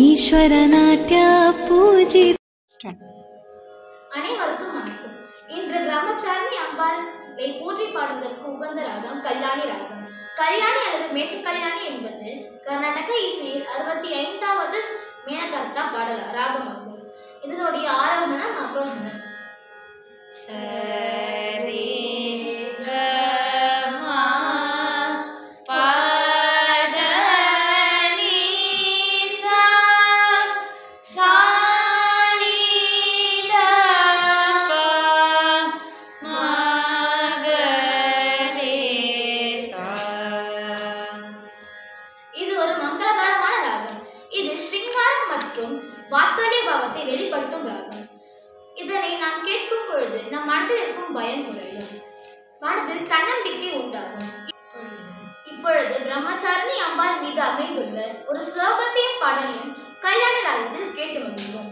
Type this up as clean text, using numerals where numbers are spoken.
ஈஸ்வர நாட்டிய பூஜி. அனைவருக்கும் வணக்கம். இன்று பிரம்மச்சாரிணி அம்பாளை போற்றி பாடுவதற்கு உகந்த ராகம் கல்யாணி ராகம். கல்யாணி அல்லது மேட்ச கல்யாணி என்பது கர்நாடக இசையில் 65வது மேனகர்த்தா பாடல் ராகமாகும். இதனுடைய ஆரோகணம் அவரோகணம். சரி வாத்சல்ய பாவத்தை வெளிப்படுத்தும் ராகம். இதனை நாம் கேட்கும் பொழுது நம் மனதில் இருக்கும் பயம் குறையும், மனதில் தன்னம்பிக்கை உண்டாகும். இப்பொழுது பிரம்மச்சாரிணி அம்பாள் மீது அமைந்துள்ள ஒரு ஸ்லோகத்தையும் பாடலையும் கல்யாண ராகத்தில் கேட்டு மகிழ்வோம்.